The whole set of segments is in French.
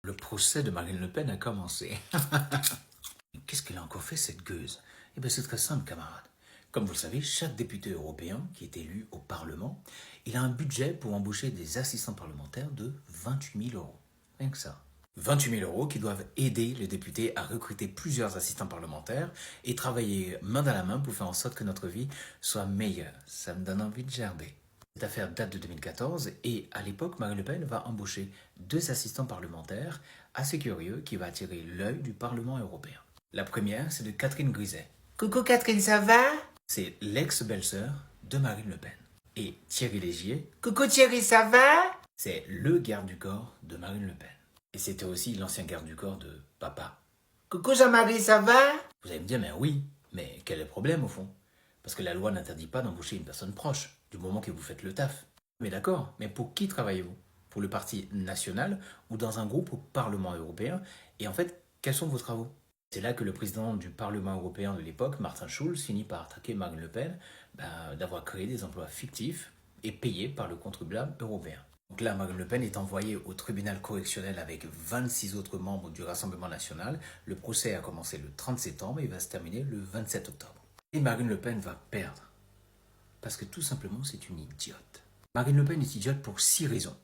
Le procès de Marine Le Pen a commencé. Qu'est-ce qu'elle a encore fait, cette gueuse? Eh bien, c'est très simple, camarade. Comme vous le savez, chaque député européen qui est élu au Parlement, il a un budget pour embaucher des assistants parlementaires de 28 000 euros. Rien que ça. 28 000 euros qui doivent aider les députés à recruter plusieurs assistants parlementaires et travailler main dans la main pour faire en sorte que notre vie soit meilleure. Ça me donne envie de gerber. Cette affaire date de 2014 et à l'époque, Marine Le Pen va embaucher deux assistants parlementaires assez curieux qui va attirer l'œil du Parlement européen. La première, c'est de Catherine Griset. Coucou Catherine, ça va? C'est l'ex-belle-sœur de Marine Le Pen. Et Thierry Légier. Coucou Thierry, ça va? C'est le garde du corps de Marine Le Pen. Et c'était aussi l'ancien garde du corps de papa. Coucou Jean-Marie, ça va? Vous allez me dire, mais oui, mais quel est le problème au fond? Parce que la loi n'interdit pas d'embaucher une personne proche, du moment que vous faites le taf. Mais d'accord, mais pour qui travaillez-vous? Pour le parti national ou dans un groupe au Parlement européen? Et en fait, quels sont vos travaux? C'est là que le président du Parlement européen de l'époque, Martin Schulz, finit par attaquer Marine Le Pen d'avoir créé des emplois fictifs et payés par le contribuable européen. Donc là, Marine Le Pen est envoyée au tribunal correctionnel avec 26 autres membres du Rassemblement national. Le procès a commencé le 30 septembre et va se terminer le 27 octobre. Et Marine Le Pen va perdre. Parce que tout simplement, c'est une idiote. Marine Le Pen est idiote pour 6 raisons.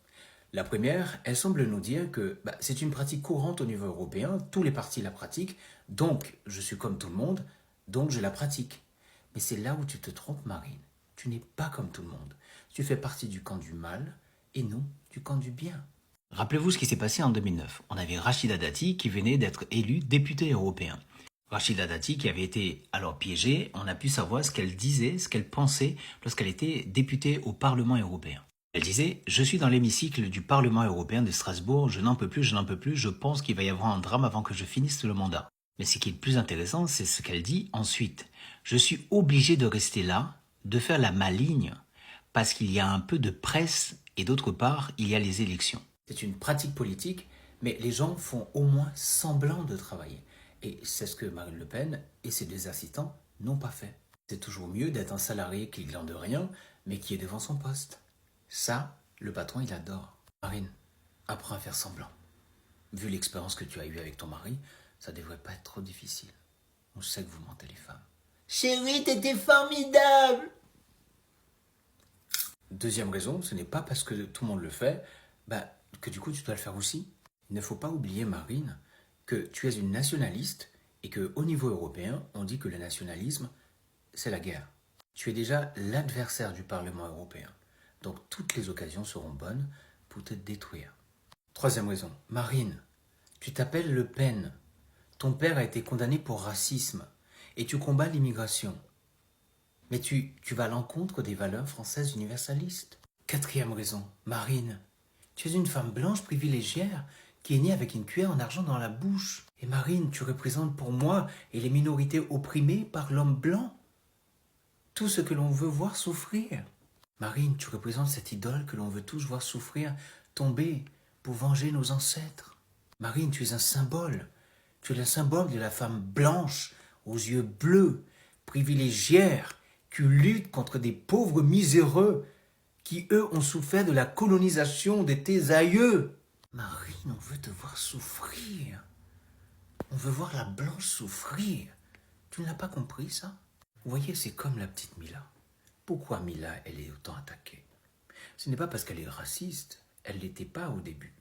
La première, elle semble nous dire que c'est une pratique courante au niveau européen, tous les partis la pratiquent, donc je suis comme tout le monde, donc je la pratique. Mais c'est là où tu te trompes, Marine. Tu n'es pas comme tout le monde. Tu fais partie du camp du mal et non du camp du bien. Rappelez-vous ce qui s'est passé en 2009. On avait Rachida Dati qui venait d'être élue députée européen. Rachida Dati qui avait été alors piégée, on a pu savoir ce qu'elle disait, ce qu'elle pensait lorsqu'elle était députée au Parlement européen. Elle disait « Je suis dans l'hémicycle du Parlement européen de Strasbourg, je n'en peux plus, je pense qu'il va y avoir un drame avant que je finisse le mandat. » Mais ce qui est le plus intéressant, c'est ce qu'elle dit ensuite. « Je suis obligée de rester là, de faire la maligne, parce qu'il y a un peu de presse et d'autre part, il y a les élections. » C'est une pratique politique, mais les gens font au moins semblant de travailler. Et c'est ce que Marine Le Pen et ses deux assistants n'ont pas fait. C'est toujours mieux d'être un salarié qui glande rien, mais qui est devant son poste. Ça, le patron, il adore. Marine, apprends à faire semblant. Vu l'expérience que tu as eue avec ton mari, ça devrait pas être trop difficile. On sait que vous mentez les femmes. Chérie, t'étais formidable! Deuxième raison, ce n'est pas parce que tout le monde le fait, que du coup tu dois le faire aussi. Il ne faut pas oublier, Marine, que tu es une nationaliste et qu'au niveau européen, on dit que le nationalisme, c'est la guerre. Tu es déjà l'adversaire du Parlement européen. Donc toutes les occasions seront bonnes pour te détruire. Troisième raison, Marine, tu t'appelles Le Pen. Ton père a été condamné pour racisme et tu combats l'immigration. Mais tu vas à l'encontre des valeurs françaises universalistes. Quatrième raison, Marine, tu es une femme blanche privilégiée qui est née avec une cuillère en argent dans la bouche. Et Marine, tu représentes pour moi et les minorités opprimées par l'homme blanc. Tout ce que l'on veut voir souffrir. Marine, tu représentes cette idole que l'on veut tous voir souffrir, tomber pour venger nos ancêtres. Marine, tu es un symbole. Tu es le symbole de la femme blanche, aux yeux bleus, privilégiée, qui lutte contre des pauvres miséreux qui, eux, ont souffert de la colonisation de tes aïeux. Marine, on veut te voir souffrir. On veut voir la blanche souffrir. Tu ne l'as pas compris, ça? Vous voyez, c'est comme la petite Mila. Pourquoi Mila, elle est autant attaquée? Ce n'est pas parce qu'elle est raciste. Elle ne l'était pas au début.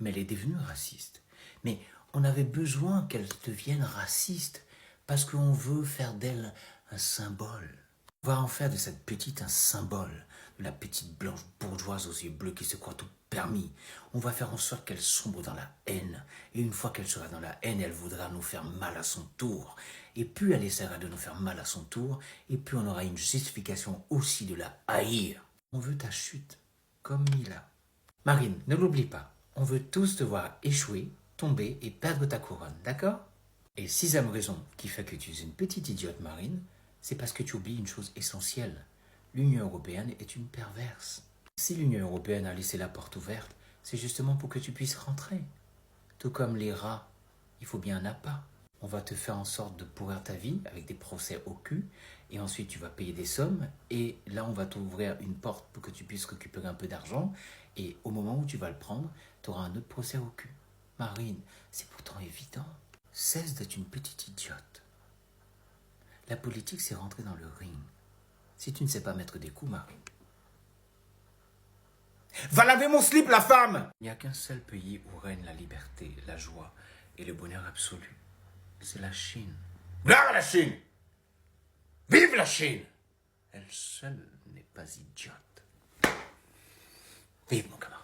Mais elle est devenue raciste. Mais on avait besoin qu'elle devienne raciste parce qu'on veut faire d'elle un symbole. On va en faire de cette petite un symbole, de la petite blanche bourgeoise aux yeux bleus qui se croit tout permis. On va faire en sorte qu'elle sombre dans la haine. Et une fois qu'elle sera dans la haine, elle voudra nous faire mal à son tour. Et plus elle essaiera de nous faire mal à son tour, et plus on aura une justification aussi de la haïr. On veut ta chute, comme Mila. Marine, ne l'oublie pas. On veut tous te voir échouer, tomber et perdre ta couronne, d'accord? Et sixième raison qui fait que tu es une petite idiote, Marine, c'est parce que tu oublies une chose essentielle. L'Union européenne est une perverse. Si l'Union européenne a laissé la porte ouverte, c'est justement pour que tu puisses rentrer. Tout comme les rats, il faut bien un appât. On va te faire en sorte de pourrir ta vie avec des procès au cul, et ensuite tu vas payer des sommes, et là on va t'ouvrir une porte pour que tu puisses récupérer un peu d'argent, et au moment où tu vas le prendre, tu auras un autre procès au cul. Marine, c'est pourtant évident. Cesse d'être une petite idiote. La politique, c'est rentrer dans le ring. Si tu ne sais pas mettre des coups, Marine. Va laver mon slip, la femme! Il n'y a qu'un seul pays où règne la liberté, la joie et le bonheur absolu. C'est la Chine. Gloire à la Chine! Vive la Chine! Elle seule n'est pas idiote. Vive mon camarade.